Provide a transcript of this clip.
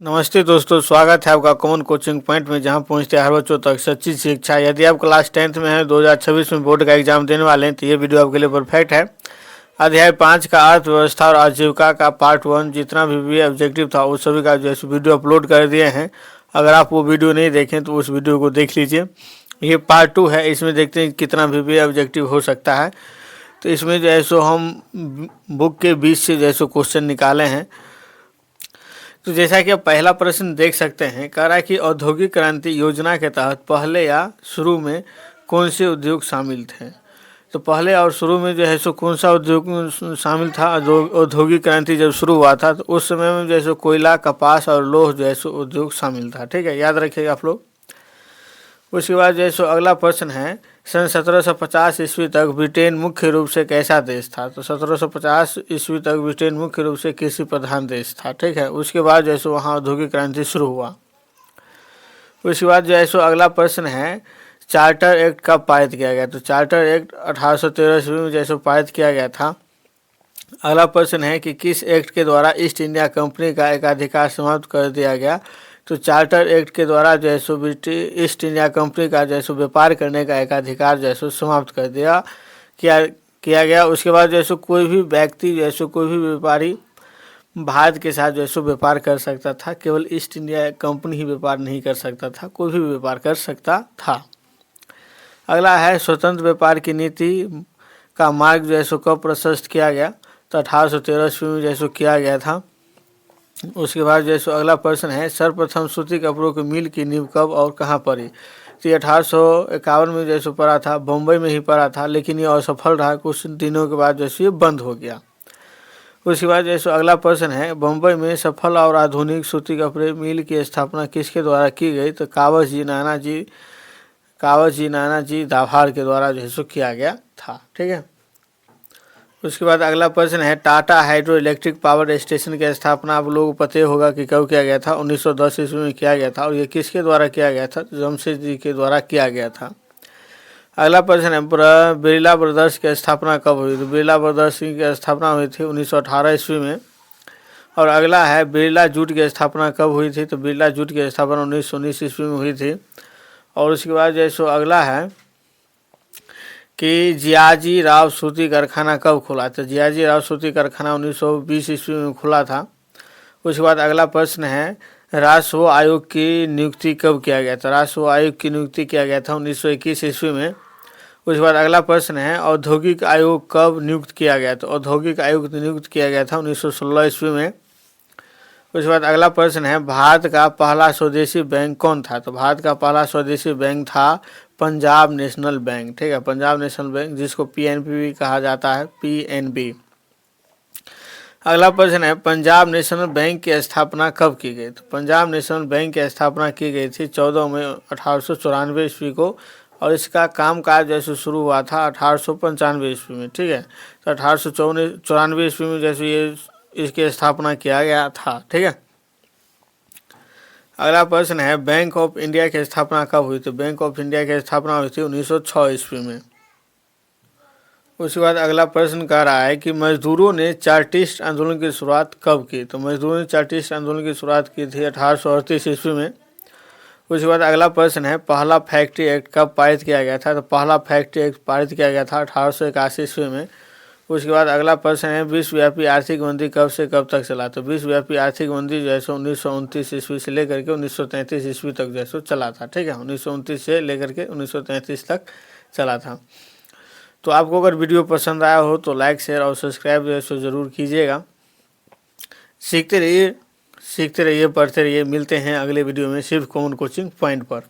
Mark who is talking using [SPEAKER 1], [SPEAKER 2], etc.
[SPEAKER 1] नमस्ते दोस्तों, स्वागत है आपका कॉमन कोचिंग पॉइंट में, जहां पहुंचते हैं हर बच्चों तक सच्ची शिक्षा। यदि आप क्लास 10th में हैं, 2026 में बोर्ड का एग्जाम देने वाले हैं, तो ये वीडियो आपके लिए परफेक्ट है। अध्याय 5 का अर्थव्यवस्था और आजीविका का पार्ट 1 जितना भी ऑब्जेक्टिव था उस सभी का जैसे वीडियो अपलोड कर दिए हैं। अगर आप वो वीडियो नहीं देखें तो उस वीडियो को देख लीजिए। ये पार्ट 2 है, इसमें देखते हैं कितना भी ऑब्जेक्टिव हो सकता है। तो इसमें जैसो हम बुक के 20 से जैसो क्वेश्चन निकाले हैं। तो जैसा कि आप पहला प्रश्न देख सकते हैं, कह रहा है कि औद्योगिक क्रांति योजना के तहत पहले या शुरू में कौन से उद्योग शामिल थे। तो पहले और शुरू में जो है सो कौन सा उद्योग शामिल था। औद्योगिक क्रांति जब शुरू हुआ था तो उस समय में जैसे कोयला, कपास और लौह जैसे उद्योग शामिल था। ठीक है, याद रखिएगा आप लोग। उसके बाद जैसे अगला प्रश्न है, सन 1750 ईस्वी तक ब्रिटेन मुख्य रूप से कैसा देश था। तो 1750 ईस्वी तक ब्रिटेन मुख्य रूप से कृषि प्रधान देश था। ठीक है, उसके बाद जैसे वहाँ औद्योगिक क्रांति शुरू हुआ। उसके बाद जैसे अगला प्रश्न है, चार्टर एक्ट कब पारित किया गया। तो चार्टर एक्ट 1813 ईस्वी में जैसे पारित किया गया था। अगला प्रश्न है कि किस एक्ट के द्वारा ईस्ट इंडिया कंपनी का एकाधिकार समाप्त कर दिया गया। तो चार्टर एक्ट के द्वारा जैसो ब्रिटिश ईस्ट इंडिया कंपनी का जैसो व्यापार करने का एकाधिकार जैसो समाप्त कर दिया किया गया। उसके बाद जैसो कोई भी व्यक्ति जैसो कोई भी व्यापारी भारत के साथ जैसो व्यापार कर सकता था। केवल ईस्ट इंडिया कंपनी ही व्यापार नहीं कर सकता था, कोई भी व्यापार कर सकता था। अगला है, स्वतंत्र व्यापार की नीति का मार्ग जैसो कब प्रशस्त किया गया। तो 1813 ईस्वी में जैसो किया गया था। उसके बाद जैसे अगला प्रश्न है, सर्वप्रथम सूती कपड़ों की मिल की नींव कब और कहाँ पड़ी। तो ये 1851 में जैसे पड़ा था, बम्बई में ही पड़ा था, लेकिन ये असफल रहा। कुछ दिनों के बाद जैसे ये बंद हो गया। उसके बाद जैसे अगला प्रश्न है, बम्बई में सफल और आधुनिक सूती कपड़े मिल की स्थापना किसके द्वारा की गई। तो कावस जी नानाजी दाभाड़ के द्वारा जैसे किया गया था। ठीक है। उसके बाद अगला प्रश्न है, Tata hydro electric power station की स्थापना आप लोगों को पता होगा कि कब किया गया था। 1910 ईस्वी में किया गया था। और ये किसके द्वारा किया गया था। जमशेदजी के द्वारा किया गया था। अगला प्रश्न है, बिरला ब्रदर्स की स्थापना कब हुई। तो बिरला ब्रदर्स की स्थापना हुई थी 1918 ईस्वी में। और अगला है, बिरला जूट की स्थापना कब हुई थी। तो बिरला जूट की स्थापना 1919 ईस्वी में हुई थी। और उसके बाद जैसो अगला है कि जियाजी राव सूती कारखाना कब खुला। तो जियाजी राव सूती कारखाना 1920 ईस्वी में खुला था। उसके बाद अगला प्रश्न है, राजस्व आयोग की नियुक्ति कब किया गया था। राजस्व आयोग की नियुक्ति किया गया था 1921 ईस्वी में। उसके बाद अगला प्रश्न है, औद्योगिक आयोग कब नियुक्त किया गया। तो औद्योगिक आयोग नियुक्त किया गया था 1916 ईस्वी में। उसके बाद अगला प्रश्न है, भारत का पहला स्वदेशी बैंक कौन था। तो भारत का पहला स्वदेशी बैंक था पंजाब नेशनल बैंक। ठीक है, पंजाब नेशनल बैंक, जिसको पीएनबी भी कहा जाता है, पीएनबी। अगला प्रश्न है, पंजाब नेशनल बैंक की स्थापना कब की गई। तो पंजाब नेशनल बैंक की स्थापना की गई थी 14 मई 1894 ईस्वी को। और इसका कामकाज जैसे शुरू हुआ था 1895 ईस्वी में। ठीक है, तो 1894 ईस्वी में जैसे ये इसकी स्थापना किया गया था। ठीक है। अगला प्रश्न है, बैंक ऑफ इंडिया की स्थापना कब हुई। तो बैंक ऑफ इंडिया की स्थापना हुई थी 1906 ईस्वी में। उसके बाद अगला प्रश्न कह रहा है कि मजदूरों ने चार्टिस्ट आंदोलन की शुरुआत कब की। तो मजदूरों ने चार्टिस्ट आंदोलन की शुरुआत की थी 1838 ईस्वी में। उसके बाद अगला प्रश्न है, पहला फैक्ट्री एक्ट कब पारित किया गया था। तो पहला फैक्ट्री एक्ट पारित किया गया था 1881 ईस्वी में। उसके बाद अगला प्रश्न है, विश्वव्यापी आर्थिक मंदी कब से कब तक चला। तो विश्वव्यापी आर्थिक मंदी जैसे 1929 ईस्वी से लेकर के 1933 ईस्वी तक जैसे चला था। ठीक है, 1929 से लेकर के 1933 तक चला था। तो आपको अगर वीडियो पसंद आया हो तो लाइक, शेयर और सब्सक्राइब जैसे ज़रूर कीजिएगा। सीखते रहिए, पढ़ते रहिए। मिलते हैं अगले वीडियो में सिर्फ कॉमन कोचिंग पॉइंट पर।